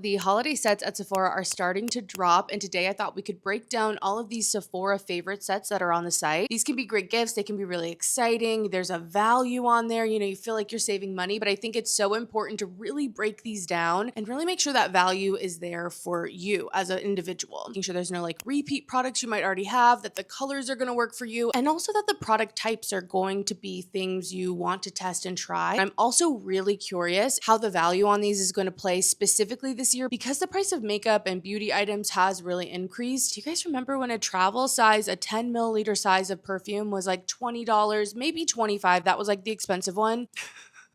The holiday sets at Sephora are starting to drop, and today I thought we could break down all of these Sephora favorite sets that are on the site. These can be great gifts, they can be really exciting. There's a value on there, you feel like you're saving money, but I think it's so important to really break these down and really make sure that value is there for you as an individual. Making sure there's no like repeat products you might already have, that the colors are going to work for you, and also that the product types are going to be things you want to test and try. I'm also really curious how the value on these is going to play specifically this year because the price of makeup and beauty items has really increased. Do you guys remember when a travel size, a 10 milliliter size of perfume was like $20, maybe $25? That was like the expensive one.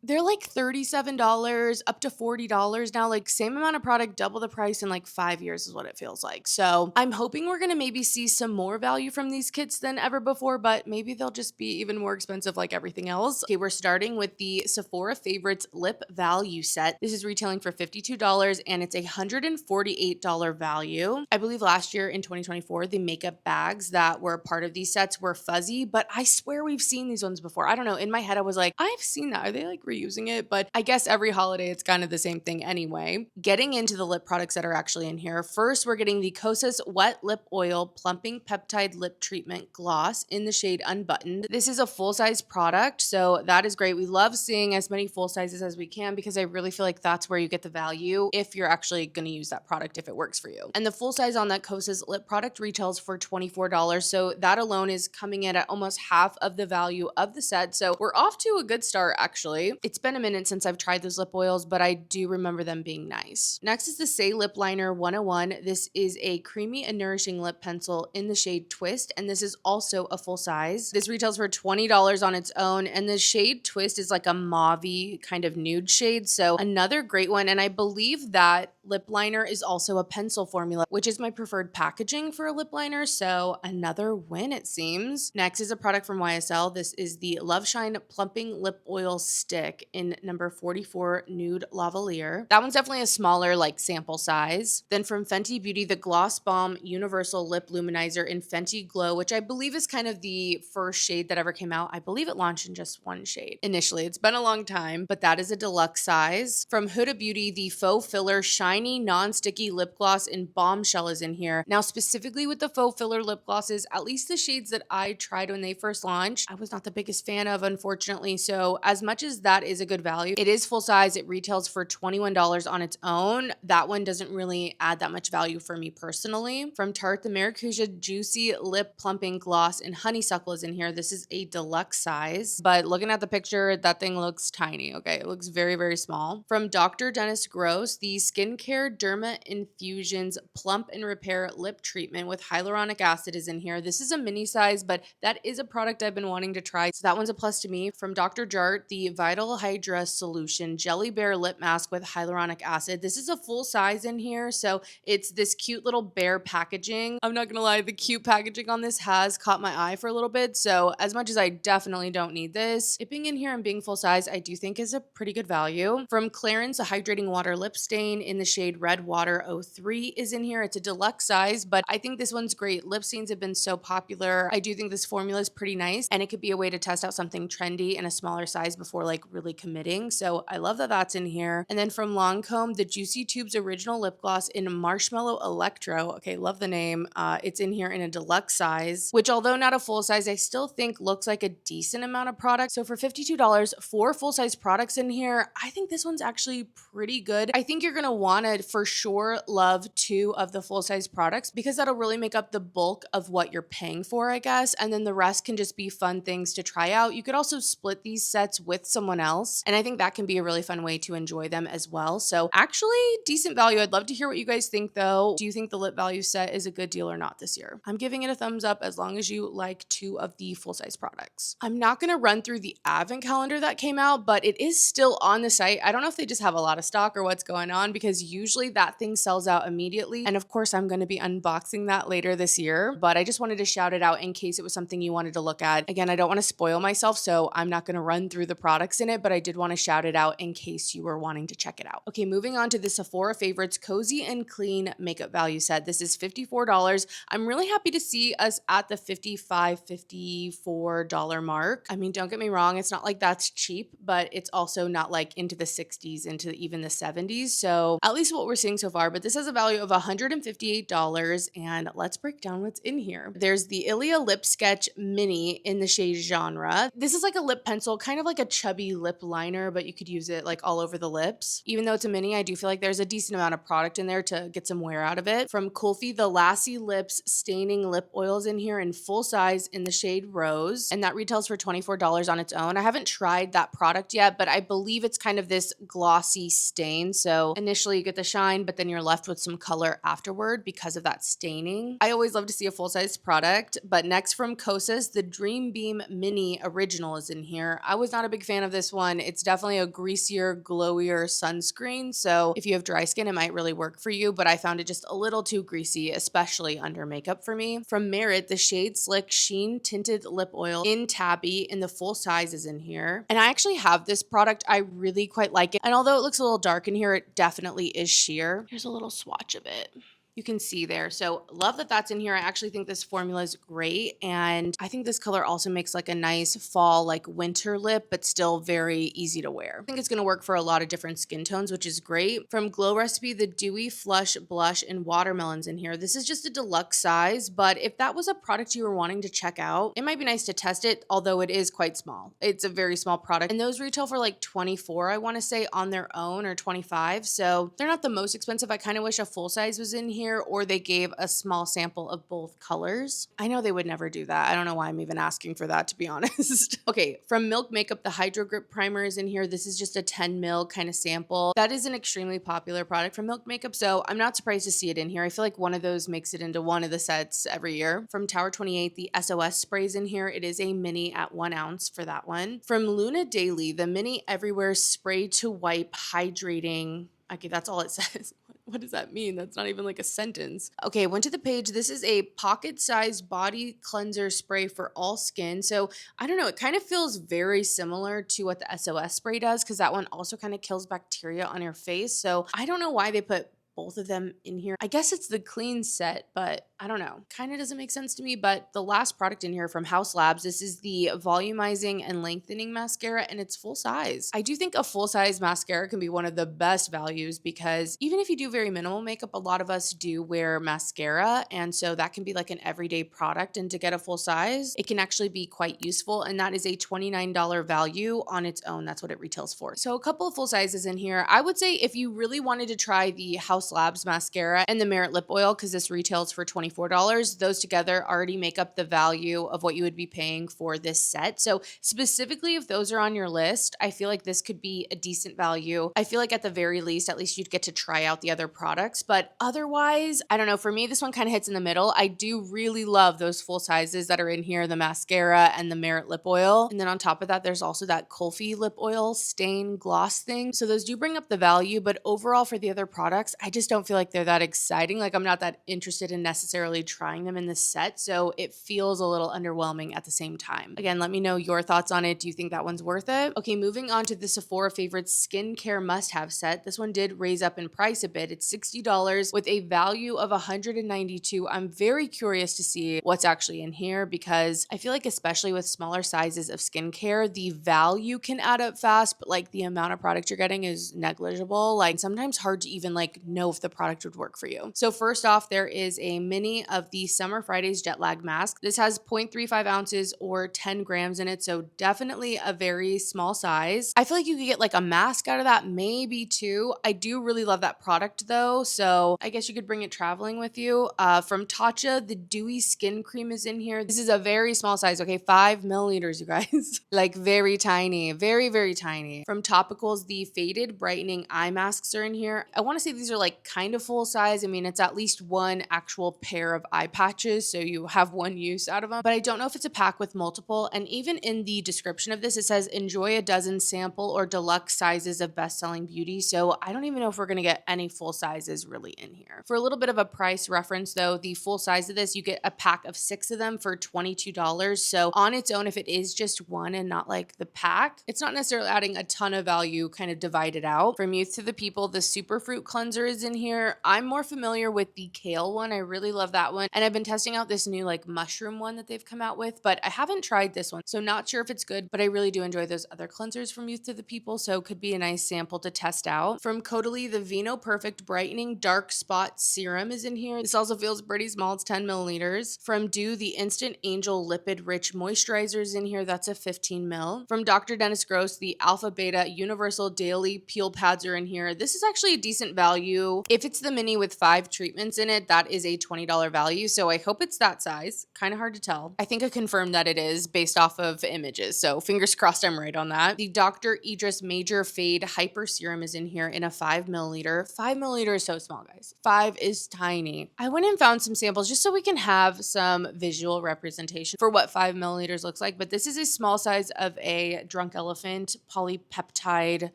They're like $37 up to $40 now, like same amount of product, double the price in like 5 years is what it feels like. So I'm hoping we're gonna maybe see some more value from these kits than ever before, but maybe they'll just be even more expensive like everything else. Okay, we're starting with the Sephora Favorites Lip Value Set. This is retailing for $52 and it's a $148 value. I believe last year in 2024, the makeup bags that were part of these sets were fuzzy, but I swear we've seen these ones before. I don't know, in my head I was like, I've seen that. Are they like reusing it? But I guess every holiday it's kind of the same thing anyway. Getting into the lip products that are actually in here. First, we're getting the Kosas Wet Lip Oil Plumping Peptide Lip Treatment Gloss in the shade Unbuttoned. This is a full-size product, so that is great. We love seeing as many full sizes as we can because I really feel like that's where you get the value if you're actually going to use that product, if it works for you. And the full size on that Kosas lip product retails for $24, so that alone is coming in at almost half of the value of the set. So we're off to a good start actually. It's been a minute since I've tried those lip oils, but I do remember them being nice. Next is the Say Lip Liner 101. This is a creamy and nourishing lip pencil in the shade Twist, and this is also a full size. This retails for $20 on its own, and the shade Twist is like a mauve-y kind of nude shade, so another great one. And I believe that lip liner is also a pencil formula, which is my preferred packaging for a lip liner, so another win it seems. Next is a product from YSL. This is the Love Shine Plumping Lip Oil Stick in number 44 Nude Lavalier. That one's definitely a smaller like sample size. Then from Fenty Beauty, the Gloss Bomb Universal Lip Luminizer in Fenty Glow, which I believe is kind of the first shade that ever came out. I believe it launched in just one shade initially. It's been a long time, but that is a deluxe size. From Huda Beauty, the Faux Filler Shiny Non-Sticky Lip Gloss in Bombshell is in here. Now, specifically with the faux filler lip glosses, at least the shades that I tried when they first launched, I was not the biggest fan of, unfortunately. So as much as that is a good value, it is full size. It retails for $21 on its own. That one doesn't really add that much value for me personally. From Tarte, the Maracuja Juicy Lip Plumping Gloss in Honeysuckle is in here. This is a deluxe size, but looking at the picture, that thing looks tiny, okay? It looks very, very small. From Dr. Dennis Gross, the Skincare Derma Infusions Plump and Repair Lip Treatment with Hyaluronic Acid is in here. This is a mini size, but that is a product I've been wanting to try, so that one's a plus to me. From Dr. Jart, the Vital Hydra Solution Jelly Bear Lip Mask with Hyaluronic Acid. This is a full size in here, so it's this cute little bear packaging. I'm not gonna lie, the cute packaging on this has caught my eye for a little bit, so as much as I definitely don't need this, it being in here and being full size, I do think is a pretty good value. From Clarins, a Hydrating Water Lip Stain in the shade Red Water 03 is in here. It's a deluxe size, but I think this one's great. Lip stains have been so popular. I do think this formula is pretty nice, and it could be a way to test out something trendy in a smaller size before like really committing. So I love that that's in here. And then from Lancome, the Juicy Tubes Original Lip Gloss in Marshmallow Electro. Okay, love the name. It's in here in a deluxe size, which although not a full size, I still think looks like a decent amount of product. So for $52, 4 full-size products in here, I think this one's actually pretty good. I think you're gonna wanna for sure love 2 of the full-size products because that'll really make up the bulk of what you're paying for, I guess. And then the rest can just be fun things to try out. You could also split these sets with someone else, and I think that can be a really fun way to enjoy them as well. So actually decent value. I'd love to hear what you guys think though. Do you think the lip value set is a good deal or not this year? I'm giving it a thumbs up as long as you like 2 of the full-size products. I'm not gonna run through the advent calendar that came out, but it is still on the site. I don't know if they just have a lot of stock or what's going on because usually that thing sells out immediately. And of course, I'm going to be unboxing that later this year, but I just wanted to shout it out in case it was something you wanted to look at. Again, I don't want to spoil myself, so I'm not going to run through the products in it, it, but I did want to shout it out in case you were wanting to check it out. Okay, moving on to the Sephora Favorites Cozy and Clean Makeup Value Set. This is $54. I'm really happy to see us at the $54 mark. I mean, don't get me wrong, it's not like that's cheap, but it's also not like into the 60s, into even the 70s. So at least what we're seeing so far, but this has a value of $158, and let's break down what's in here. There's the Ilia Lip Sketch Mini in the shade Genre. This is like a lip pencil, kind of like a chubby lip liner, but you could use it like all over the lips. Even though it's a mini, I do feel like there's a decent amount of product in there to get some wear out of it. From Kulfi, the Lassie Lips Staining Lip Oils in here in full size in the shade Rose, and that retails for $24 on its own. I haven't tried that product yet, but I believe it's kind of this glossy stain. So initially you get the shine, but then you're left with some color afterward because of that staining. I always love to see a full-size product, but next from Kosas, the Dream Beam Mini Original is in here. I was not a big fan of this one. It's definitely a greasier, glowier sunscreen, so if you have dry skin, it might really work for you, but I found it just a little too greasy, especially under makeup for me. From Merit, the Shade Slick Sheen Tinted Lip Oil in Tabby in the full size is in here. And I actually have this product. I really quite like it. And although it looks a little dark in here, it definitely is sheer. Here's a little swatch of it. You can see there. So love that that's in here. I actually think this formula is great. And I think this color also makes like a nice fall, like winter lip, but still very easy to wear. I think it's going to work for a lot of different skin tones, which is great. From Glow Recipe, the Dewy Flush Blush in Watermelons in here. This is just a deluxe size, but if that was a product you were wanting to check out, it might be nice to test it, although it is quite small. It's a very small product. And those retail for like $24, I want to say, on their own, or $25. So they're not the most expensive. I kind of wish a full size was in here, or they gave a small sample of both colors. I know they would never do that. I don't know why I'm even asking for that, to be honest. Okay, from Milk Makeup, the Hydro Grip Primer is in here. This is just a 10 ml kind of sample. That is an extremely popular product from Milk Makeup, so I'm not surprised to see it in here. I feel like one of those makes it into one of the sets every year. From Tower 28, the SOS sprays in here. It is a mini at 1 ounce for that one. From Luna Daily, the Mini Everywhere Spray to Wipe Hydrating. Okay, that's all it says. What does that mean? That's not even like a sentence. Okay, went to the page. This is a pocket-sized body cleanser spray for all skin. So I don't know, it kind of feels very similar to what the SOS spray does, because that one also kind of kills bacteria on your face. So I don't know why they put both of them in here. I guess it's the clean set, but I don't know. Kind of doesn't make sense to me, but the last product in here from House Labs, this is the Volumizing and Lengthening Mascara, and it's full size. I do think a full size mascara can be one of the best values, because even if you do very minimal makeup, a lot of us do wear mascara, and so that can be like an everyday product, and to get a full size, it can actually be quite useful, and that is a $29 value on its own. That's what it retails for. So a couple of full sizes in here. I would say if you really wanted to try the House Labs mascara and the Merit lip oil, because this retails for $24, those together already make up the value of what you would be paying for this set. So specifically, if those are on your list, I feel like this could be a decent value. I feel like at the very least, at least you'd get to try out the other products, but otherwise, I don't know. For me, this one kind of hits in the middle. I do really love those full sizes that are in here, the mascara and the Merit lip oil. And then on top of that, there's also that Kulfi lip oil stain gloss thing. So those do bring up the value, but overall for the other products, I just don't feel like they're that exciting. Like I'm not that interested in necessarily trying them in this set. So it feels a little underwhelming at the same time. Again, let me know your thoughts on it. Do you think that one's worth it? Okay, moving on to the Sephora Favorites Skincare Must-Have set. This one did raise up in price a bit. It's $60 with a value of $192. I'm very curious to see what's actually in here, because I feel like especially with smaller sizes of skincare, the value can add up fast, but like the amount of product you're getting is negligible. Like sometimes hard to even like know if the product would work for you. So first off, there is a mini of the Summer Fridays Jet Lag Mask. This has 0.35 ounces or 10 grams in it, so definitely a very small size. I feel like you could get like a mask out of that, maybe two. I do really love that product though, so I guess you could bring it traveling with you. From Tatcha, the Dewy Skin Cream is in here. This is a very small size, okay, 5 milliliters, you guys. Like very tiny, very, very tiny. From Topicals, the Faded Brightening Eye Masks are in here. I want to say these are like kind of full size. I mean, it's at least one actual pair pair of eye patches, so you have one use out of them. But I don't know if it's a pack with multiple. And even in the description of this, it says enjoy a dozen sample or deluxe sizes of best-selling beauty. So I don't even know if we're gonna get any full sizes really in here. For a little bit of a price reference though, the full size of this, you get a pack of 6 of them for $22. So on its own, if it is just one and not like the pack, it's not necessarily adding a ton of value kind of divided out. From youth to the people, the superfruit cleanser is in here. I'm more familiar with the kale one. I really love that one. And I've been testing out this new like mushroom one that they've come out with, but I haven't tried this one. So not sure if it's good, but I really do enjoy those other cleansers from youth to the people. So could be a nice sample to test out. From Caudalie, the Vino Perfect Brightening Dark Spot Serum is in here. This also feels pretty small. It's 10 milliliters. From Dew, the Instant Angel Lipid Rich Moisturizer is in here. That's a 15 mil. From Dr. Dennis Gross, the Alpha Beta Universal Daily Peel Pads are in here. This is actually a decent value. If it's the mini with 5 treatments in it, that is a $20 value. So I hope it's that size. Kind of hard to tell. I think I confirmed that it is based off of images. So fingers crossed I'm right on that. The Dr. Idris Major Fade Hyper Serum is in here in a 5 milliliter. 5 milliliter is so small, guys. 5 is tiny. I went and found some samples just so we can have some visual representation for what 5 milliliters looks like. But this is a small size of a Drunk Elephant polypeptide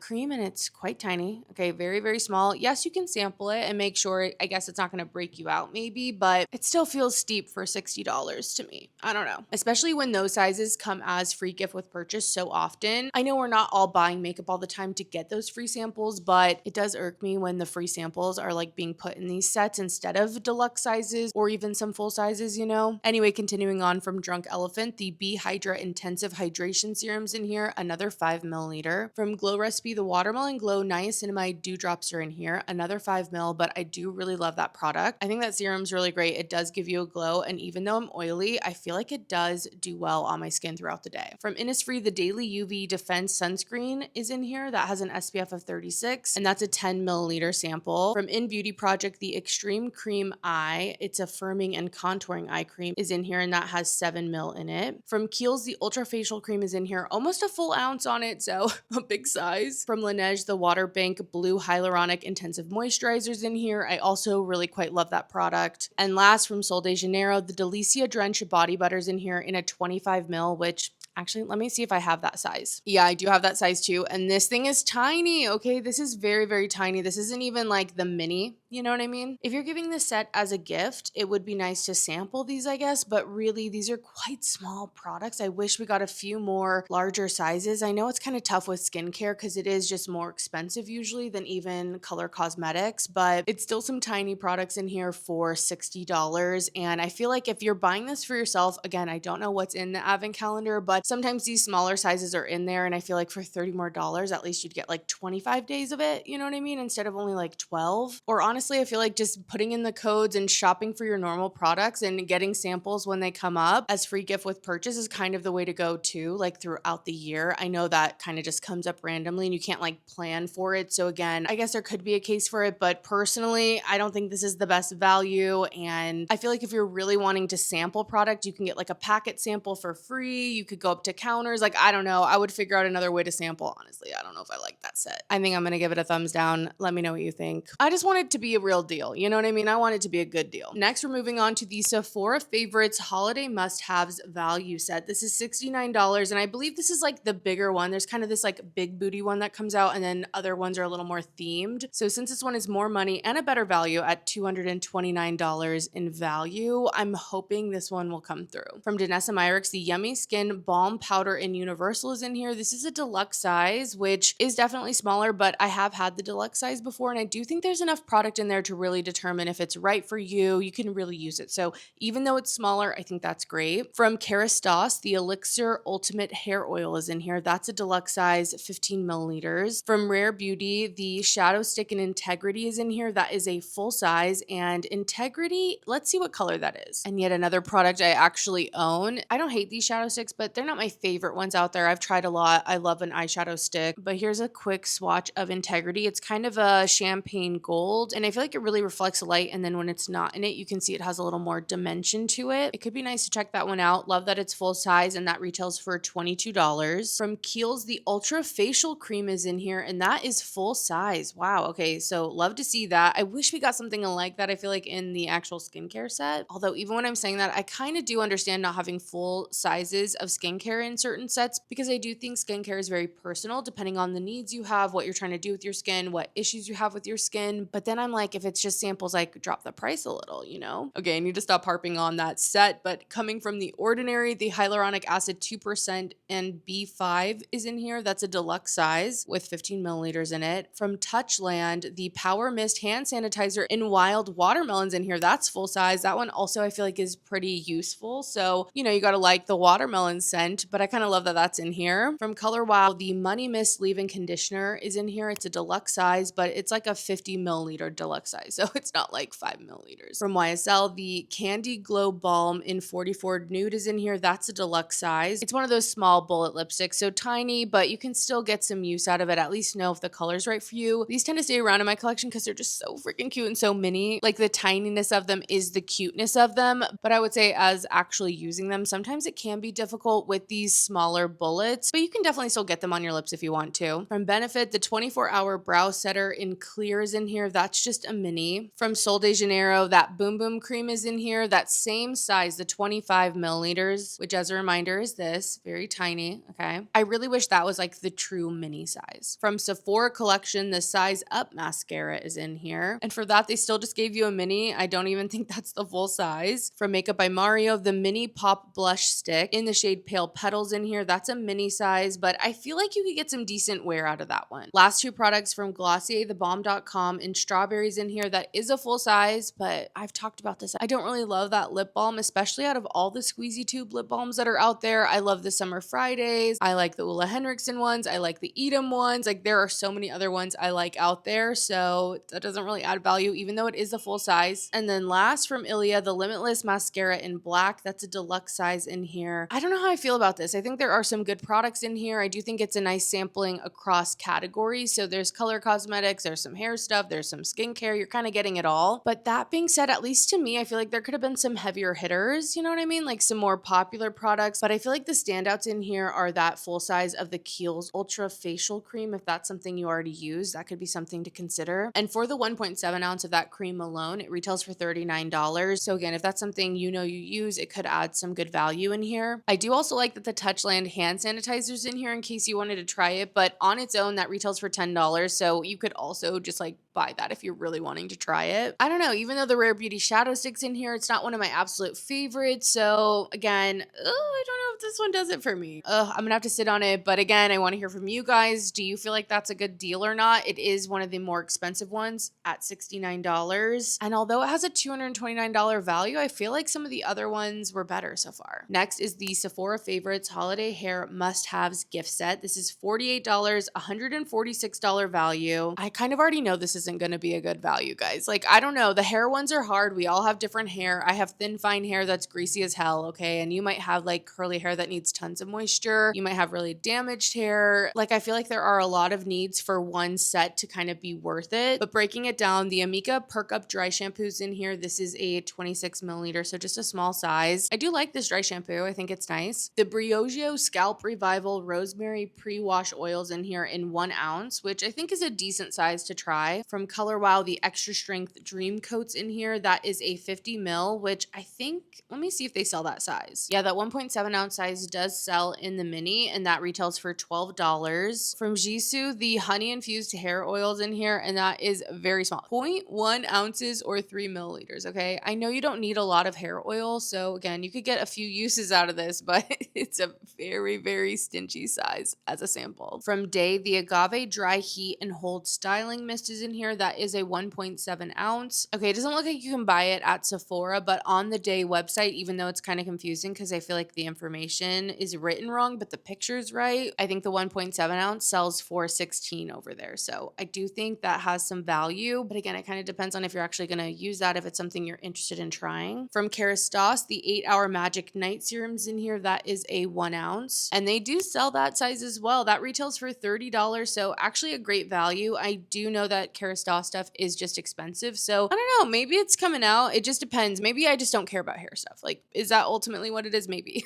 cream and it's quite tiny. Okay, very, very small. Yes, you can sample it and make sure, I guess it's not going to break you out maybe, but it still feels steep for $60 to me. I don't know. Especially when those sizes come as free gift with purchase so often. I know we're not all buying makeup all the time to get those free samples, but it does irk me when the free samples are like being put in these sets instead of deluxe sizes or even some full sizes, you know? Anyway, continuing on from Drunk Elephant, the Be Hydra Intensive Hydration Serums in here, another 5 milliliter. From Glow Recipe, the Watermelon Glow Niacinamide Dewdrops are in here, another 5 mil, but I do really love that product. I think that serum's really great. It does give you a glow, and even though I'm oily, I feel like it does do well on my skin throughout the day. From Innisfree, the Daily UV Defense Sunscreen is in here. That has an SPF of 36, and that's a 10 milliliter sample. From In Beauty Project, the Extreme Cream Eye, it's a firming and contouring eye cream, is in here, and that has 7 mil in it. From Kiehl's, the Ultra Facial Cream is in here, almost a full ounce on it, so a big size. From Laneige, the Water Bank Blue Hyaluronic Intensive Moisturizer is in here. I also really quite love that product. And last, from Sol de Janeiro, the Delicia Drench Body Butter is in here in a 25 mil, which actually, let me see if I have that size. Yeah, I do have that size too. And this thing is tiny, okay? This is very, very tiny. This isn't even like the mini, you know what I mean? If you're giving this set as a gift, it would be nice to sample these, I guess, but really these are quite small products. I wish we got a few more larger sizes. I know it's kind of tough with skincare because it is just more expensive usually than even color cosmetics, but it's still some tiny products in here for $60. And I feel like if you're buying this for yourself, again, I don't know what's in the advent calendar, but sometimes these smaller sizes are in there, and I feel like for $30 more, at least you'd get like 25 days of it, you know what I mean? Instead of only like 12. Or honestly, I feel like just putting in the codes and shopping for your normal products and getting samples when they come up as free gift with purchase is kind of the way to go too, like throughout the year. I know that kind of just comes up randomly and you can't like plan for it. So again, I guess there could be a case for it, but personally, I don't think this is the best value. And I feel like if you're really wanting to sample product, you can get like a packet sample for free. You could go up to counters. Like, I don't know. I would figure out another way to sample, honestly. I don't know if I like that set. I think I'm going to give it a thumbs down. Let me know what you think. I just want it to be a real deal. You know what I mean? I want it to be a good deal. Next, we're moving on to the Sephora Favorites Holiday Must-Haves Value Set. This is $69, and I believe this is like the bigger one. There's kind of this like big booty one that comes out, and then other ones are a little more themed. So since this one is more money and a better value at $229 in value, I'm hoping this one will come through. From Danessa Myricks, the Yummy Skin Balm Powder in Universal is in here. This is a deluxe size, which is definitely smaller, but I have had the deluxe size before, and I do think there's enough product in there to really determine if it's right for you. You can really use it. So even though it's smaller, I think that's great. From Kerastase, the Elixir Ultimate Hair Oil is in here. That's a deluxe size, 15 milliliters. From Rare Beauty, the Shadow Stick and Integrity is in here. That is a full size, and Integrity, let's see what color that is. And yet another product I actually own. I don't hate these shadow sticks, but they're not my favorite ones out there. I've tried a lot. I love an eyeshadow stick, but here's a quick swatch of Integrity. It's kind of a champagne gold, and I feel like it really reflects light, and then when it's not in it, you can see it has a little more dimension to it. It could be nice to check that one out. Love that it's full size, and that retails for $22. From Kiehl's, the Ultra Facial Cream is in here, and that is full size. Wow, okay, so love to see that. I wish we got something like that, I feel like, in the actual skincare set. Although even when I'm saying that, I kind of do understand not having full sizes of skincare in certain sets, because I do think skincare is very personal depending on the needs you have, what you're trying to do with your skin, what issues you have with your skin. But then I'm like, if it's just samples, like drop the price a little, you know? Okay, I need to stop harping on that set, but coming from The Ordinary, the hyaluronic acid 2% and B5 is in here. That's a deluxe size with 15 milliliters in it. From Touchland, the Power Mist hand sanitizer in wild watermelons in here. That's full size. That one also I feel like is pretty useful. So, you know, you gotta like the watermelon scent, but I kind of love that that's in here. From Color Wow, the Money Mist leave-in conditioner is in here. It's a deluxe size, but it's like a 50 milliliter deluxe size, so it's not like 5 milliliters. From YSL, the Candy Glow Balm in 44 Nude is in here. That's a deluxe size. It's one of those small bullet lipsticks, so tiny, but you can still get some use out of it, at least know if the color's right for you. These tend to stay around in my collection because they're just so freaking cute and so mini. Like, the tininess of them is the cuteness of them, but I would say as actually using them, sometimes it can be difficult with these smaller bullets, but you can definitely still get them on your lips if you want to. From Benefit, the 24-hour brow setter in clear is in here. That's just a mini. From Sol de Janeiro, that Boom Boom cream is in here. That same size, the 25 milliliters, which as a reminder is this, very tiny, okay? I really wish that was like the true mini size. From Sephora collection, the Size Up mascara is in here. And for that, they still just gave you a mini. I don't even think that's the full size. From Makeup by Mario, the mini pop blush stick in the shade Pale Petals in here. That's a mini size, but I feel like you could get some decent wear out of that one. Last two products from Glossier, the Balm.com in Strawberries in here. That is a full size, but I've talked about this. I don't really love that lip balm, especially out of all the squeezy tube lip balms that are out there. I love the Summer Fridays. I like the Ulla Henriksen ones. I like the Edam ones. Like, there are so many other ones I like out there, so that doesn't really add value, even though it is a full size. And then last from Ilia, the Limitless mascara in black. That's a deluxe size in here. I don't know how I feel about this. I think there are some good products in here. I do think it's a nice sampling across categories. So there's color cosmetics, there's some hair stuff, there's some skincare. You're kind of getting it all. But that being said, at least to me, I feel like there could have been some heavier hitters, you know what I mean? Like some more popular products. But I feel like the standouts in here are that full size of the Kiehl's Ultra Facial Cream. If that's something you already use, that could be something to consider. And for the 1.7 ounce of that cream alone, it retails for $39. So again, if that's something you know you use, it could add some good value in here. I do also like that the Touchland hand sanitizer's in here in case you wanted to try it, but on its own, that retails for $10. So you could also just like buy that if you're really wanting to try it. I don't know, even though the Rare Beauty Shadow Stick's in here, it's not one of my absolute favorites. So again, I don't know if this one does it for me. I'm gonna have to sit on it. But again, I want to hear from you guys. Do you feel like that's a good deal or not? It is one of the more expensive ones at $69. And although it has a $229 value, I feel like some of the other ones were better so far. Next is the Sephora Favorites Holiday Hair Must-Haves gift set. This is $48, $146 value. I kind of already know this isn't going to be a good value, guys. Like, I don't know. The hair ones are hard. We all have different hair. I have thin, fine hair that's greasy as hell, okay? And you might have like curly hair that needs tons of moisture. You might have really damaged hair. Like, I feel like there are a lot of needs for one set to kind of be worth it. But breaking it down, the Amika Perk Up Dry Shampoo's in here. This is a 26 milliliter, so just a small size. I do like this dry shampoo. I think it's nice. The Briogeo Scalp Revival Rosemary Pre-Wash Oils in here in 1 ounce, which I think is a decent size to try. From Color Wow, the Extra Strength Dream Coats in here. That is a 50 mil, which I think, let me see if they sell that size. Yeah, that 1.7 ounce size does sell in the mini, and that retails for $12. From Jisoo, the Honey Infused Hair Oils in here, and that is very small. 0.1 ounces or 3 milliliters, okay? I know you don't need a lot of hair oil, so again, you could get a few uses out of this, but it's a very, very stingy size as a sample. From Day, the Agave Dry Heat and Hold Styling Mist is in here. That is a 1.7 ounce. Okay, it doesn't look like you can buy it at Sephora, but on the Day website, even though it's kind of confusing because I feel like the information is written wrong, but the picture's right, I think the 1.7 ounce sells for $16 over there. So I do think that has some value, but again, it kind of depends on if you're actually going to use that, if it's something you're interested in trying. From Kerastase, the 8-Hour Magic Night Serums in here, that is a 1 ounce. And they do sell that size as well. That retails for $30, so actually a great value. I do know that Kerastase hair stuff is just expensive. So I don't know, maybe it's coming out. It just depends. Maybe I just don't care about hair stuff. Like, is that ultimately what it is? Maybe.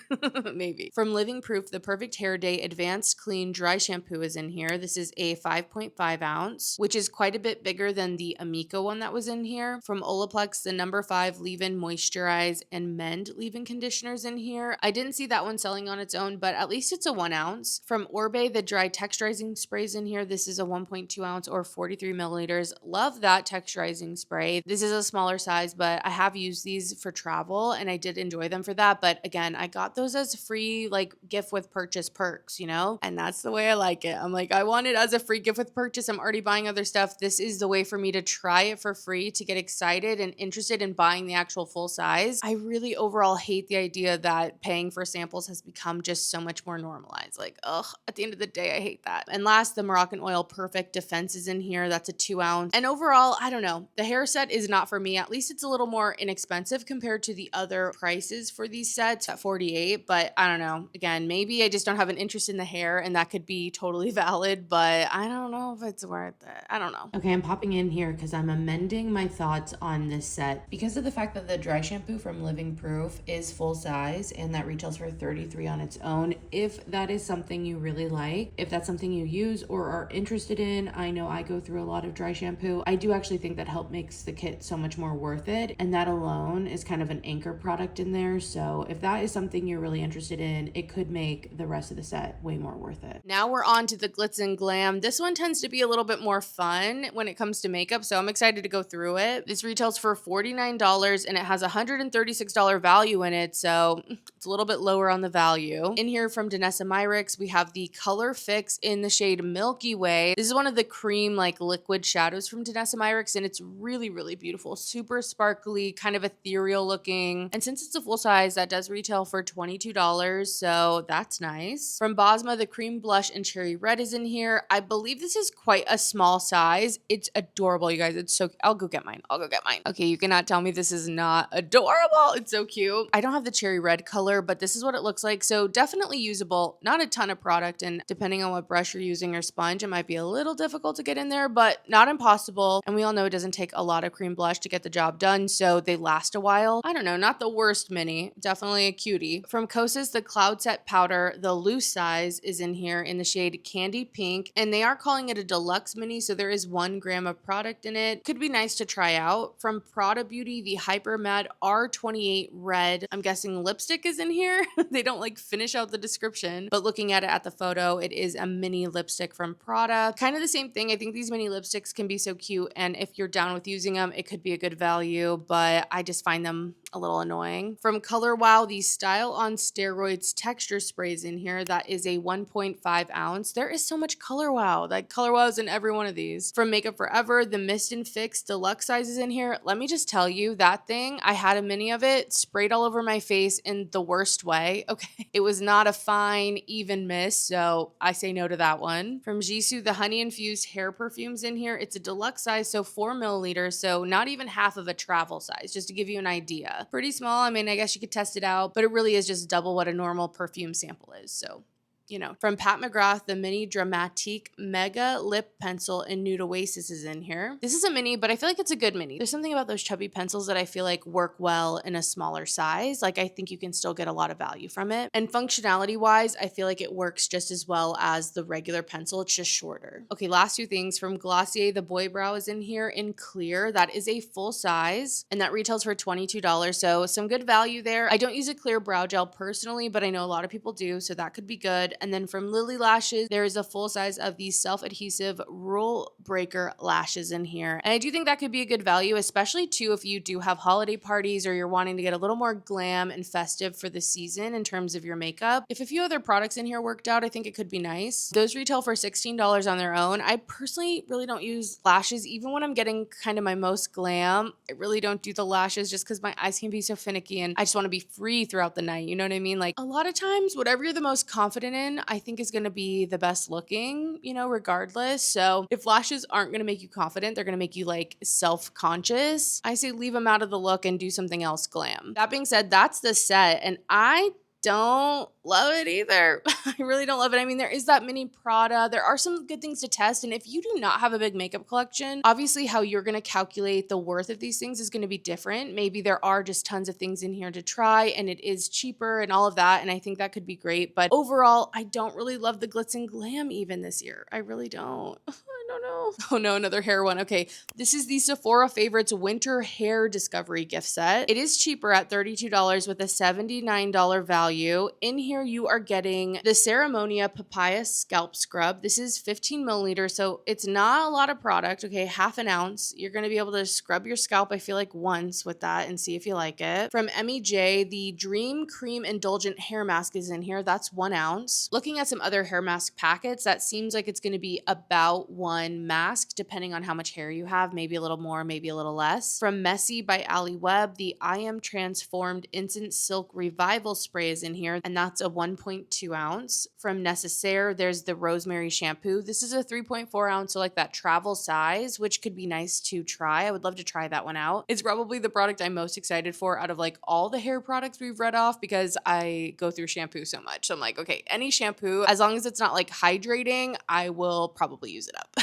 Maybe. From Living Proof, the Perfect Hair Day Advanced Clean Dry Shampoo is in here. This is a 5.5 ounce, which is quite a bit bigger than the Amico one that was in here. From Olaplex, the number 5 Leave-In Moisturize and Mend Leave-In Conditioners in here. I didn't see that one selling on its own, but at least it's a 1 ounce. From Orbe, the Dry Texturizing Sprays in here. This is a 1.2 ounce or 43 milliliters. Love that texturizing spray. This is a smaller size, but I have used these for travel and I did enjoy them for that. But again, I got those as free, like, gift with purchase perks, you know? And that's the way I like it. I'm like, I want it as a free gift with purchase. I'm already buying other stuff. This is the way for me to try it for free, to get excited and interested in buying the actual full size. I really overall hate the idea that paying for samples has become just so much more normalized. Like, ugh, at the end of the day, I hate that. And last, the Moroccan Oil Perfect Defense is in here. That's a 2 ounce. And overall, I don't know. The hair set is not for me. At least it's a little more inexpensive compared to the other prices for these sets at $48. But I don't know. Again, maybe I just don't have an interest in the hair and that could be totally valid, but I don't know if it's worth it. I don't know. Okay, I'm popping in here because I'm amending my thoughts on this set because of the fact that the dry shampoo from Living Proof is full size and that retails for $33 on its own. If that is something you really like, if that's something you use or are interested in, I know I go through a lot of dry shampoo. I do actually think that Help makes the kit so much more worth it, and that alone is kind of an anchor product in there. So if that is something you're really interested in, it could make the rest of the set way more worth it. Now we're on to the Glitz and Glam. This one tends to be a little bit more fun when it comes to makeup, so I'm excited to go through it. This retails for $49 and it has $136 value in it, so it's a little bit lower on the value. In here from Danessa Myricks, we have the Color Fix in the shade Milky Way. This is one of the cream, like, liquid shadows from Danessa Myricks, and it's really, really beautiful. Super sparkly, kind of ethereal looking. And since it's a full size, that does retail for $22, so that's nice. From Bosma, the Cream Blush and Cherry Red is in here. I believe this is quite a small size. It's adorable, you guys. It's so, I'll go get mine. I'll go get mine. Okay, you cannot tell me this is not adorable. It's so cute. I don't have the cherry red color, but this is what it looks like. So definitely usable, not a ton of product. And depending on what brush you're using or sponge, it might be a little difficult to get in there, but not impossible. And we all know it doesn't take a lot of cream blush to get the job done, so they last a while. I don't know, not the worst mini, definitely a cutie. From Kosas, the Cloud Set Powder, the loose size is in here in the shade Candy Pink, and they are calling it a deluxe mini, so there is 1 gram of product in it. Could be nice to try out. From Prada Beauty, the Hyper Matte R28 Red, I'm guessing lipstick is in here. They don't like finish out the description, but looking at it at the photo, it is a mini lipstick from Prada. Kind of the same thing. I think these mini lipsticks can be so cute, and if you're down with using them, it could be a good value, but I just find them a little annoying. From Color Wow, the Style on Steroids texture sprays in here. That is a 1.5 ounce. There is so much Color Wow. Like, Color Wow is in every one of these. From Makeup Forever, the Mist and Fix deluxe size is in here. Let me just tell you, that thing, I had a mini of it, sprayed all over my face in the worst way. Okay, it was not a fine, even mist, so I say no to that one. From Jisoo, the Honey Infused Hair Perfumes in here. It's a deluxe size, so 4 milliliters, so not even half of a travel size, just to give you an idea. Pretty small. I mean, I guess you could test it out, but it really is just double what a normal perfume sample is, so you know. From Pat McGrath, the Mini Dramatique Mega Lip Pencil in Nude Oasis is in here. This is a mini, but I feel like it's a good mini. There's something about those chubby pencils that I feel like work well in a smaller size. Like, I think you can still get a lot of value from it. And functionality wise, I feel like it works just as well as the regular pencil. It's just shorter. Okay, last 2 things. From Glossier, the Boy Brow is in here in clear. That is a full size, and that retails for $22. So some good value there. I don't use a clear brow gel personally, but I know a lot of people do, so that could be good. And then from Lily Lashes, there is a full size of these self-adhesive Rule Breaker lashes in here. And I do think that could be a good value, especially too if you do have holiday parties or you're wanting to get a little more glam and festive for the season in terms of your makeup. If a few other products in here worked out, I think it could be nice. Those retail for $16 on their own. I personally really don't use lashes, even when I'm getting kind of my most glam. I really don't do the lashes just because my eyes can be so finicky and I just want to be free throughout the night. You know what I mean? Like, a lot of times, whatever you're the most confident in, I think is going to be the best looking, you know, regardless. So if lashes aren't going to make you confident, they're going to make you like self-conscious, I say leave them out of the look and do something else glam. That being said, that's the set. And I don't love it either. I really don't love it. I mean, there is that mini Prada. There are some good things to test. And if you do not have a big makeup collection, obviously how you're going to calculate the worth of these things is going to be different. Maybe there are just tons of things in here to try and it is cheaper and all of that. And I think that could be great. But overall, I don't really love the glitz and glam even this year. I really don't. I don't know. Oh no, another hair one. Okay, this is the Sephora Favorites Winter Hair Discovery gift set. It is cheaper at $32 with a $79 value. In here, you are getting the Ceremonia Papaya Scalp Scrub. This is 15 milliliters, so it's not a lot of product. Okay, half an ounce. You're going to be able to scrub your scalp, I feel like, once with that and see if you like it. From MEJ, the Dream Cream Indulgent Hair Mask is in here. That's 1 ounce. Looking at some other hair mask packets, that seems like it's going to be about one mask, depending on how much hair you have, maybe a little more, maybe a little less. From Messy by Ali Webb, the I Am Transformed Instant Silk Revival Spray is in here, and that's a 1.2 ounce. From Necessaire, there's the Rosemary Shampoo. This is a 3.4 ounce, so like that travel size, which could be nice to try. I would love to try that one out. It's probably the product I'm most excited for out of like all the hair products we've read off because I go through shampoo so much. So I'm like, okay, any shampoo, as long as it's not like hydrating, I will probably use it up.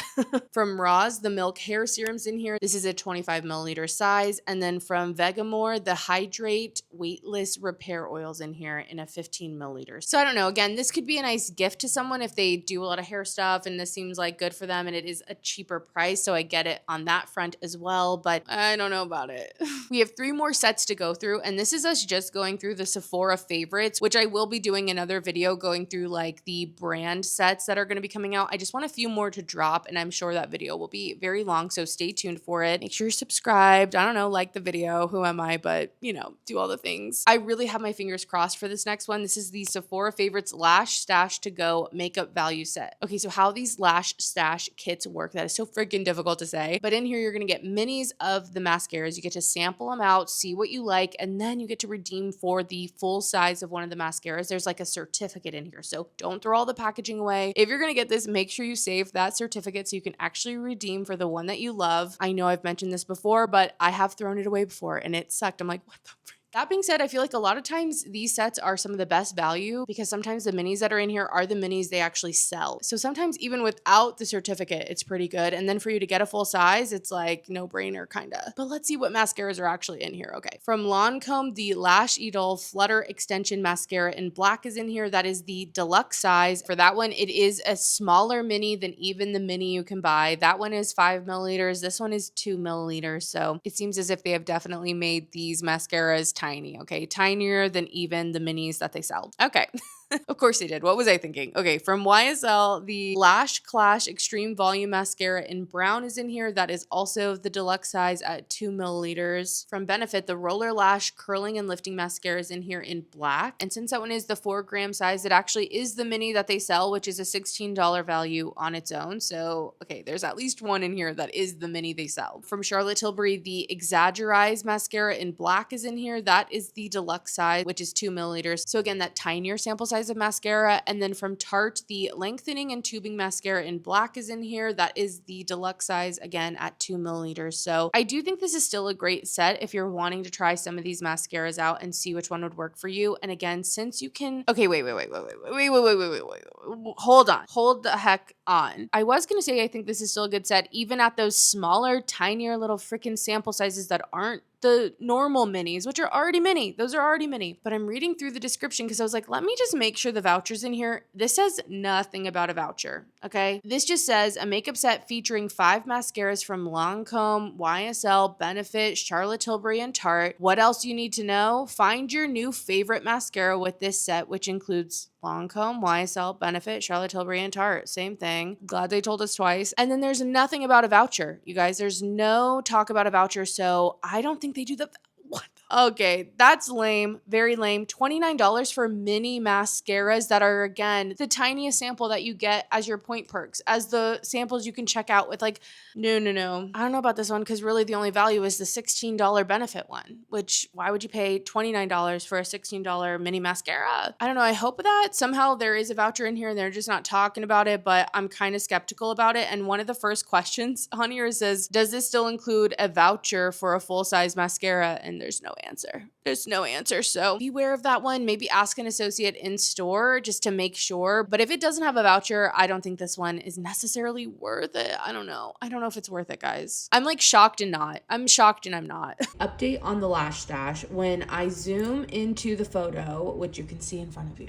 From Roz, the Milk Hair Serum's in here. This is a 25 milliliter size. And then from Vegamore, the Hydrate Weightless Repair Oils in here in a 15 milliliters. So I don't know. Again, this could be a nice gift to someone if they do a lot of hair stuff and this seems like good for them and it is a cheaper price. So I get it on that front as well, but I don't know about it. We have 3 more sets to go through, and this is us just going through the Sephora favorites, which I will be doing another video going through like the brand sets that are going to be coming out. I just want a few more to drop, and I'm sure that video will be very long, so stay tuned for it. Make sure you're subscribed. I don't know, like the video. Who am I? But, you know, do all the things. I really have my fingers crossed for this next one. This is the Sephora Favorites Lash Stash to Go Makeup Value Set. Okay, so how these lash stash kits work, that is so freaking difficult to say. But in here, you're going to get minis of the mascaras. You get to sample them out, see what you like, and then you get to redeem for the full size of one of the mascaras. There's like a certificate in here, so don't throw all the packaging away. If you're going to get this, make sure you save that certificate so you can actually redeem for the one that you love. I know I've mentioned this before, but I have thrown it away before and it sucked. I'm like, what the frick? That being said, I feel like a lot of times these sets are some of the best value because sometimes the minis that are in here are the minis they actually sell. So sometimes even without the certificate, it's pretty good. And then for you to get a full size, it's like no brainer kinda. But let's see what mascaras are actually in here. Okay. From Lancome, the Lash Idol Flutter Extension Mascara in black is in here. That is the deluxe size. For that one, it is a smaller mini than even the mini you can buy. That one is 5 milliliters. This one is 2 milliliters. So it seems as if they have definitely made these mascaras tiny, okay? Tinier than even the minis that they sell. Okay. Of course they did. What was I thinking? Okay, from YSL, the Lash Clash Extreme Volume Mascara in brown is in here. That is also the deluxe size at 2 milliliters. From Benefit, the Roller Lash Curling and Lifting Mascara is in here in black. And since that one is the 4-gram size, it actually is the mini that they sell, which is a $16 value on its own. So, okay, there's at least one in here that is the mini they sell. From Charlotte Tilbury, the Exaggerize Mascara in black is in here. That is the deluxe size, which is 2 milliliters. So again, that tinier sample size of mascara. And then from Tarte, the Lengthening and Tubing Mascara in black is in here. That is the deluxe size, again, at 2 milliliters. So I do think this is still a great set if you're wanting to try some of these mascaras out and see which one would work for you. And again, since you can... Okay, wait. Hold on. Hold the heck on. I was going to say I think this is still a good set, even at those smaller, tinier little freaking sample sizes that aren't the normal minis, which are already mini. Those are already mini. But I'm reading through the description because I was like, let me just make sure the voucher's in here. This says nothing about a voucher, okay? This just says a makeup set featuring 5 mascaras from Lancome, YSL, Benefit, Charlotte Tilbury, and Tarte. What else do you need to know? Find your new favorite mascara with this set, which includes Lancome, YSL, Benefit, Charlotte Tilbury, and Tarte. Same thing. Glad they told us twice. And then there's nothing about a voucher, you guys. There's no talk about a voucher, so I don't think they do the... What? Okay, that's lame. Very lame. $29 for mini mascaras that are, again, the tiniest sample that you get as your point perks, as the samples you can check out with, like, no. I don't know about this one because really the only value is the $16 Benefit one, which why would you pay $29 for a $16 mini mascara? I don't know. I hope that somehow there is a voucher in here and they're just not talking about it, but I'm kind of skeptical about it. And one of the first questions on here says, does this still include a voucher for a full-size mascara? And there's no answer. There's no answer. So beware of that one. Maybe ask an associate in store just to make sure. But if it doesn't have a voucher, I don't think this one is necessarily worth it. I don't know. I don't know if it's worth it, guys. I'm like shocked and not. I'm shocked and I'm not. Update on the lash stash. When I zoom into the photo, which you can see in front of you,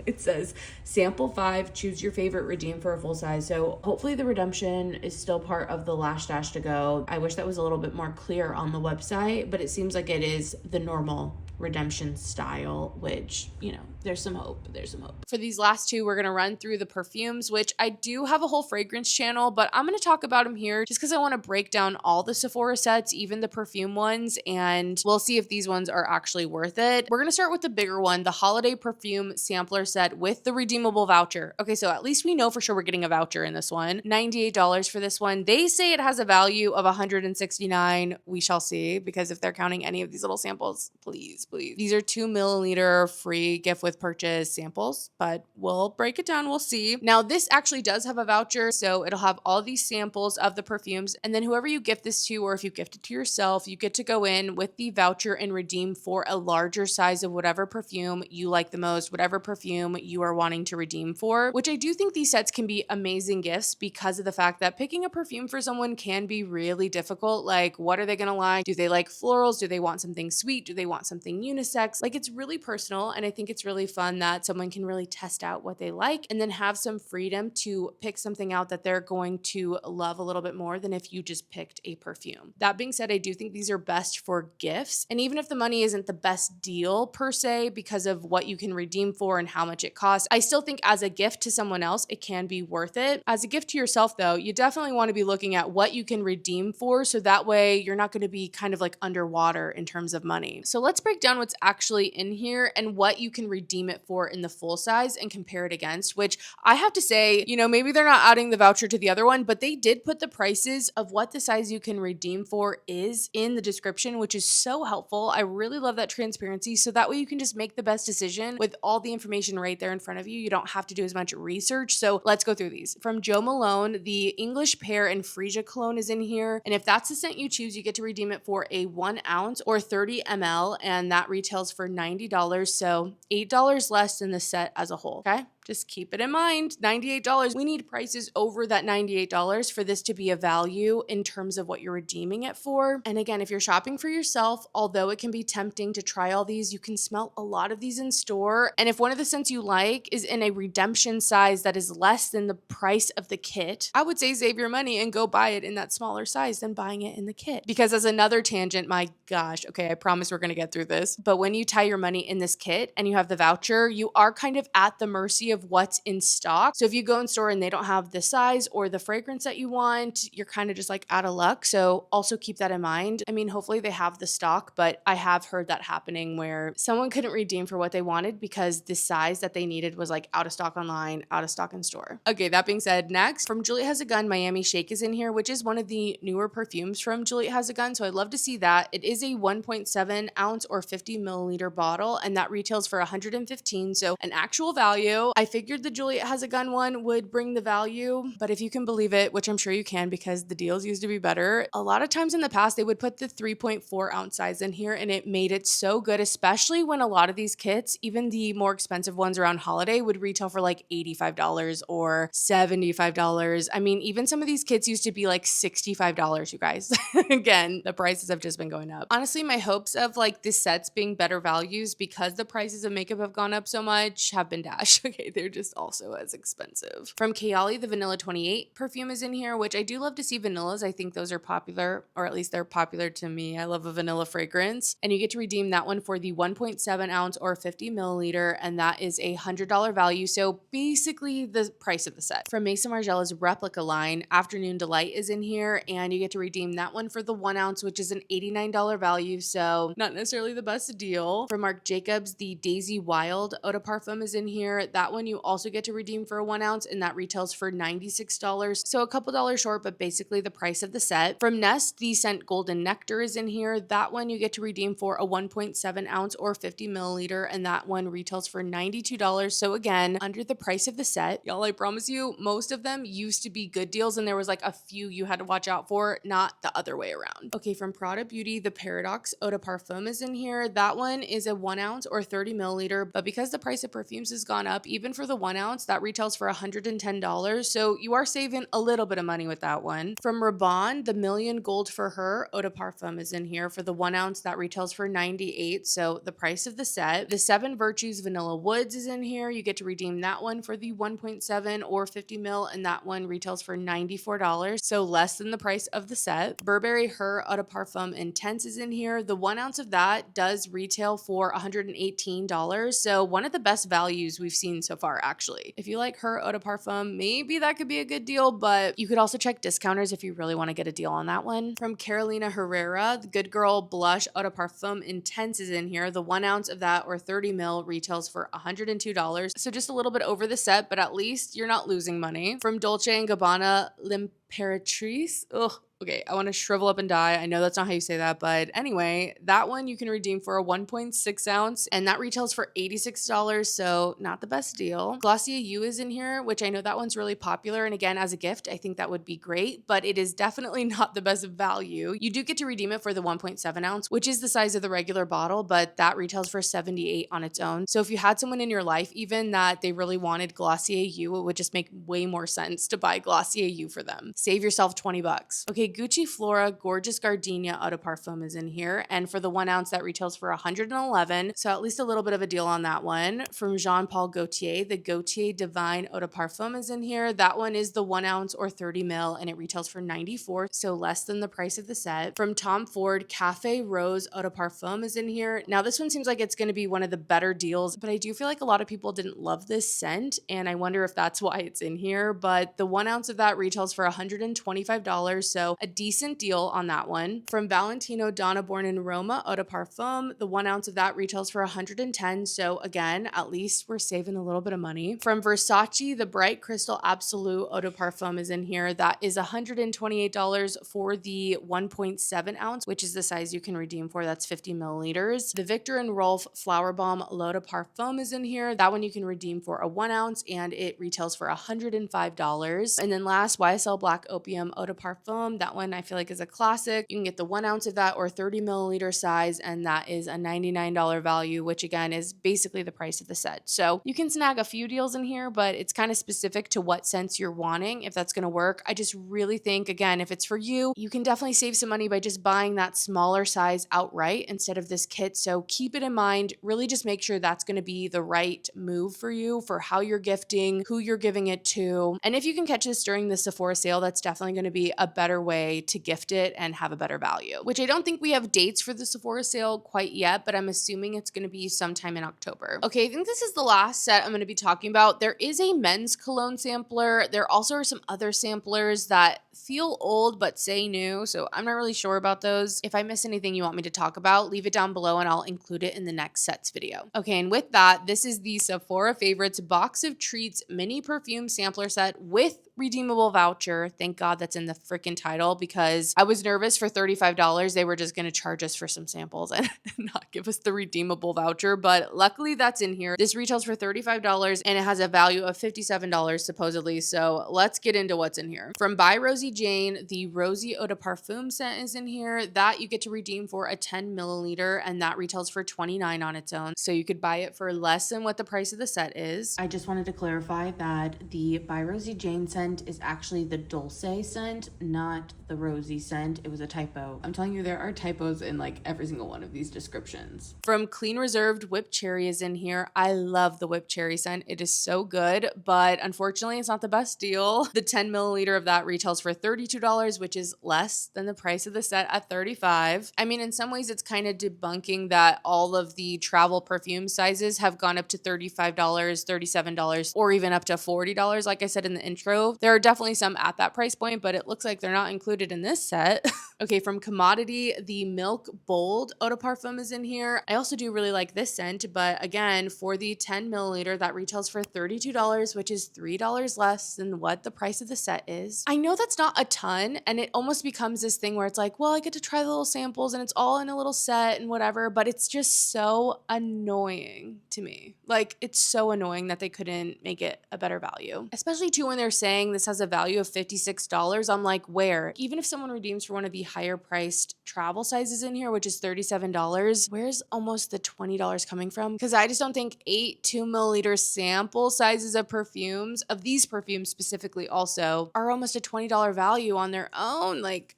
it says sample 5, choose your favorite, redeem for a full size. So hopefully the redemption is still part of the lash stash to go. I wish that was a little bit more clear on the website, but it seems like it is the normal redemption style, which, you know, there's some hope. There's some hope. For these last two, we're going to run through the perfumes, which I do have a whole fragrance channel, but I'm going to talk about them here just because I want to break down all the Sephora sets, even the perfume ones, and we'll see if these ones are actually worth it. We're going to start with the bigger one, the holiday perfume sampler set with the redeemable voucher. Okay, so at least we know for sure we're getting a voucher in this one. $98 for this one. They say it has a value of $169. We shall see, because if they're counting any of these little samples, please. These are 2 milliliter free gift with purchase samples, but we'll break it down. We'll see. Now, this actually does have a voucher, so it'll have all these samples of the perfumes, and then whoever you gift this to, or if you gift it to yourself, you get to go in with the voucher and redeem for a larger size of whatever perfume you like the most, whatever perfume you are wanting to redeem for, which I do think these sets can be amazing gifts because of the fact that picking a perfume for someone can be really difficult. Like, what are they gonna like? Do they like florals? Do they want something sweet? Do they want something unisex? Like, it's really personal, and I think it's really fun that someone can really test out what they like and then have some freedom to pick something out that they're going to love a little bit more than if you just picked a perfume. That being said, I do think these are best for gifts, and even if the money isn't the best deal per se because of what you can redeem for and how much it costs, I still think as a gift to someone else, it can be worth it. As a gift to yourself though, you definitely want to be looking at what you can redeem for, so that way you're not going to be kind of like underwater in terms of money. So let's break down what's actually in here and what you can redeem it for in the full size and compare it against, which I have to say, you know, maybe they're not adding the voucher to the other one, but they did put the prices of what the size you can redeem for is in the description, which is so helpful. I really love that transparency, so that way you can just make the best decision with all the information right there in front of you. You don't have to do as much research. So let's go through these. From Jo Malone, the English Pear and Freesia cologne is in here, and if that's the scent you choose, you get to redeem it for a 1 ounce or 30 ml, and that retails for $90, so $8 less than the set as a whole. Okay, just keep it in mind. $98. We need prices over that $98 for this to be a value in terms of what you're redeeming it for. And again, if you're shopping for yourself, although it can be tempting to try all these, you can smell a lot of these in store. And if one of the scents you like is in a redemption size that is less than the price of the kit, I would say save your money and go buy it in that smaller size than buying it in the kit. Because as another tangent, my gosh, okay, I promise we're gonna get through this, but when you tie your money in this kit and you have the voucher, you are kind of at the mercy of what's in stock. So if you go in store and they don't have the size or the fragrance that you want, you're kind of just like out of luck. So also keep that in mind. I mean, hopefully they have the stock, but I have heard that happening where someone couldn't redeem for what they wanted because the size that they needed was like out of stock online, out of stock in store. Okay, that being said, next from Juliet Has a Gun, Miami Shake is in here, which is one of the newer perfumes from Juliet Has a Gun. So I'd love to see that. It is a 1.7 ounce or 50 milliliter bottle, and that retails for $115. So an actual value. I figured the Juliet Has a Gun one would bring the value, but if you can believe it, which I'm sure you can because the deals used to be better, a lot of times in the past they would put the 3.4 ounce size in here and it made it so good, especially when a lot of these kits, even the more expensive ones around holiday, would retail for like $85 or $75. I mean, even some of these kits used to be like $65, you guys. Again, the prices have just been going up. Honestly, my hopes of like the sets being better values because the prices of makeup have gone up so much have been dashed. Okay, they're just also as expensive. From Kayali, the Vanilla 28 perfume is in here, which I do love to see vanillas. I think those are popular, or at least they're popular to me. I love a vanilla fragrance. And you get to redeem that one for the 1.7 ounce or 50 milliliter, and that is a $100 value. So basically the price of the set. From Maison Margiela's Replica line, Afternoon Delight is in here, and you get to redeem that one for the 1 ounce, which is an $89 value. So not necessarily the best deal. From Marc Jacobs, the Daisy Wild Eau de Parfum is in here. That one you also get to redeem for a 1 ounce, and that retails for $96. So a couple dollars short, but basically the price of the set. From Nest, the scent Golden Nectar is in here. That one you get to redeem for a 1.7 ounce or 50 milliliter, and that one retails for $92. So again, under the price of the set. Y'all, I promise you, most of them used to be good deals, and there was like a few you had to watch out for, not the other way around. Okay, from Prada Beauty, the Paradox Eau de Parfum is in here. That one is a 1 ounce or 30 milliliter, but because the price of perfumes has gone up, even for the 1 ounce, that retails for $110. So you are saving a little bit of money with that one. From Rabanne, the Million Gold for Her Eau de Parfum is in here. For the 1 ounce, that retails for $98. So the price of the set. The Seven Virtues Vanilla Woods is in here. You get to redeem that one for the 1.7 or 50 mil, and that one retails for $94. So less than the price of the set. Burberry Her Eau de Parfum Intense is in here. The 1 ounce of that does retail for $118. So one of the best values we've seen so far, actually. If you like Her Eau de Parfum, maybe that could be a good deal, but you could also check discounters if you really want to get a deal on that one. From Carolina Herrera, the Good Girl Blush Eau de Parfum Intense is in here. The 1 ounce of that or 30 mil retails for $102. So just a little bit over the set, but at least you're not losing money. From Dolce & Gabbana, L'Imperatrice. Ugh. Okay, I want to shrivel up and die. I know that's not how you say that, but anyway, that one you can redeem for a 1.6 ounce, and that retails for $86, so not the best deal. Glossier You is in here, which I know that one's really popular, and again, as a gift, I think that would be great, but it is definitely not the best value. You do get to redeem it for the 1.7 ounce, which is the size of the regular bottle, but that retails for $78 on its own. So if you had someone in your life even that they really wanted Glossier You, it would just make way more sense to buy Glossier You for them. Save yourself 20 bucks. Okay, Gucci Flora Gorgeous Gardenia Eau de Parfum is in here, and for the 1 ounce that retails for $111, so at least a little bit of a deal on that one. From Jean Paul Gaultier, the Gaultier Divine Eau de Parfum is in here. That one is the 1 ounce or 30 mil, and it retails for $94, so less than the price of the set. From Tom Ford, Cafe Rose Eau de Parfum is in here. Now this one seems like it's going to be one of the better deals, but I do feel like a lot of people didn't love this scent, and I wonder if that's why it's in here, but the 1 ounce of that retails for $125, so a decent deal on that one. From Valentino Donna Born in Roma Eau de Parfum, the 1 ounce of that retails for $110, so again, at least we're saving a little bit of money. From Versace, the Bright Crystal Absolute Eau de Parfum is in here. That is $128 for the 1.7 ounce, which is the size you can redeem for. That's 50 milliliters. The Victor and Rolf Flower Bomb L'Eau de Parfum is in here. That one you can redeem for a 1 ounce, and it retails for $105. And then last, YSL Black Opium Eau de Parfum. That one I feel like is a classic. You can get the 1 ounce of that or 30 milliliter size, and that is a $99 value, which again is basically the price of the set. So you can snag a few deals in here, but it's kind of specific to what scents you're wanting, if that's going to work. I just really think, again, if it's for you, you can definitely save some money by just buying that smaller size outright instead of this kit. So keep it in mind. Really just make sure that's going to be the right move for you, for how you're gifting, who you're giving it to. And if you can catch this during the Sephora sale, that's definitely going to be a better way to gift it and have a better value, which I don't think we have dates for the Sephora sale quite yet, but I'm assuming it's going to be sometime in October. Okay, I think this is the last set I'm going to be talking about. There is a men's cologne sampler. There also are some other samplers that feel old but say new, so I'm not really sure about those. If I miss anything you want me to talk about, leave it down below and I'll include it in the next sets video. Okay, and with that, this is the Sephora Favorites Box of Treats Mini Perfume Sampler Set with redeemable voucher. Thank God that's in the freaking title, because I was nervous for $35 they were just going to charge us for some samples and not give us the redeemable voucher, but luckily that's in here. This retails for $35 and it has a value of $57 supposedly, so let's get into what's in here. From By Rosie Jane, the Rosie Eau de Parfum scent is in here. That you get to redeem for a 10 milliliter, and that retails for $29 on its own, so you could buy it for less than what the price of the set is. I just wanted to clarify that the By Rosie Jane scent is actually the Dulce scent, not the Rosie scent. It was a typo. I'm telling you, there are typos in like every single one of these descriptions. From Clean Reserved, Whipped Cherry is in here. I love the Whipped Cherry scent. It is so good, but unfortunately it's not the best deal. The 10 milliliter of that retails for $32, which is less than the price of the set at $35. I mean, in some ways it's kind of debunking that all of the travel perfume sizes have gone up to $35, $37, or even up to $40, like I said in the intro. value. There are definitely some at that price point, but it looks like they're not included in this set. Okay, from Commodity, the Milk Bold Eau de Parfum is in here. I also do really like this scent, but again, for the 10 milliliter, that retails for $32, which is $3 less than what the price of the set is. I know that's not a ton, and it almost becomes this thing where it's like, well, I get to try the little samples and it's all in a little set and whatever, but it's just so annoying to me. Like, it's so annoying that they couldn't make it a better value. Especially too when they're saying this has a value of $56. I'm like, where? Even if someone redeems for one of the higher priced travel sizes in here, which is $37, where's almost the $20 coming from? Because I just don't think 8 2 milliliter sample sizes of perfumes, of these perfumes specifically also, are almost a $20 value on their own. Like,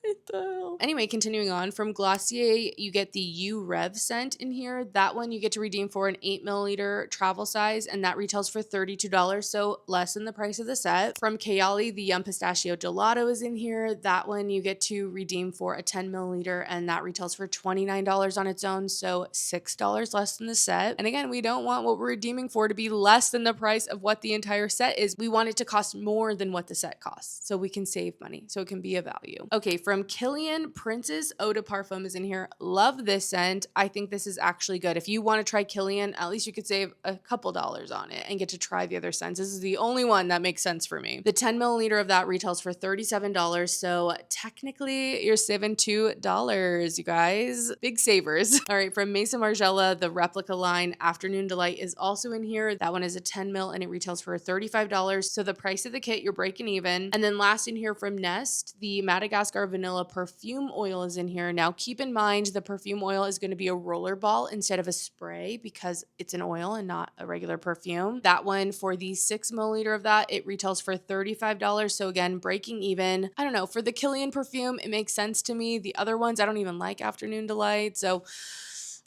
what the hell? Anyway, continuing on, from Glossier, you get the U Rev scent in here. That one you get to redeem for an 8 milliliter travel size, and that retails for $32, so less than the price of the set. From Kayali, the Yum Pistachio Gelato is in here. That one you get to redeem for a 10 milliliter, and that retails for $29 on its own, so $6 less than the set. And again, we don't want what we're redeeming for to be less than the price of what the entire set is. We want it to cost more than what the set costs, so we can save money, so it can be a value. Okay, from Kilian, Princess Eau de Parfum is in here. Love this scent. I think this is actually good. If you want to try Kilian, at least you could save a couple dollars on it and get to try the other scents. This is the only one that makes sense for me. The 10 milliliter of that retails for $37, so technically you're saving $2, you guys. Big savers. All right, from Maison Margiela, the replica line Afternoon Delight is also in here. That one is a 10 mil and it retails for $35, so the price of the kit, you're breaking even. And then last in here from Nest, the Madagascar Vanilla Perfume Oil is in here. Now keep in mind the perfume oil is going to be a roller ball instead of a spray because it's an oil and not a regular perfume. That one, for the 6 milliliter of that, it retails for $35, so again, breaking even. I don't know, for the Kilian perfume, it makes sense to me. The other ones, I don't even like Afternoon Delight, so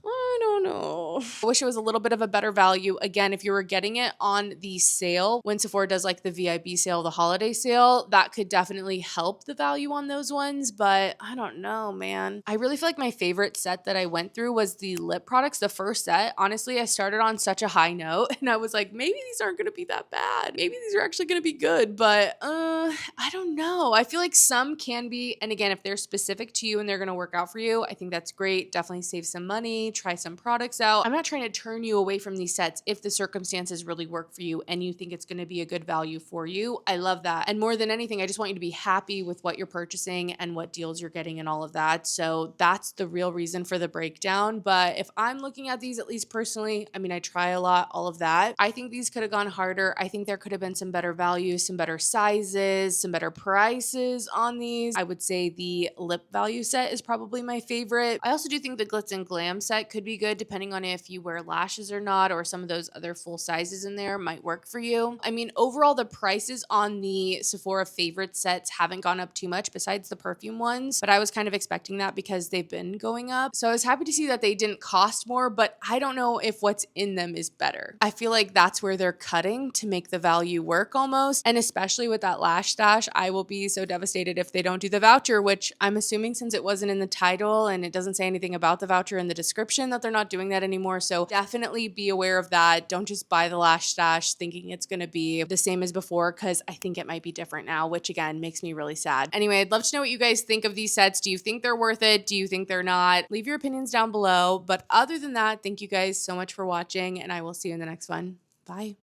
I don't know. I wish it was a little bit of a better value. Again, if you were getting it on the sale, when Sephora does like the VIB sale, the holiday sale, that could definitely help the value on those ones. But I don't know, man. I really feel like my favorite set that I went through was the lip products, the first set. Honestly, I started on such a high note and I was like, maybe these aren't going to be that bad. Maybe these are actually going to be good. But I don't know. I feel like some can be. And again, if they're specific to you and they're going to work out for you, I think that's great. Definitely save some money. Try some products out. I'm not trying to turn you away from these sets if the circumstances really work for you and you think it's going to be a good value for you. I love that. And more than anything, I just want you to be happy with what you're purchasing and what deals you're getting and all of that. So that's the real reason for the breakdown. But if I'm looking at these, at least personally, I mean, I try a lot, all of that. I think these could have gone harder. I think there could have been some better value, some better sizes, some better prices on these. I would say the lip value set is probably my favorite. I also do think the Glitz and Glam set could be good depending on if you wear lashes or not, or some of those other full sizes in there might work for you. I mean, overall, the prices on the Sephora favorite sets haven't gone up too much besides the perfume ones, but I was kind of expecting that because they've been going up. So I was happy to see that they didn't cost more, but I don't know if what's in them is better. I feel like that's where they're cutting to make the value work almost. And especially with that lash stash, I will be so devastated if they don't do the voucher, which I'm assuming since it wasn't in the title and it doesn't say anything about the voucher in the description that they're not doing that anymore. So definitely be aware of that. Don't just buy the lash stash thinking it's going to be the same as before, because I think it might be different now, which again makes me really sad. Anyway, I'd love to know what you guys think of these sets. Do you think they're worth it? Do you think they're not? Leave your opinions down below. But other than that, thank you guys so much for watching, and I will see you in the next one. Bye.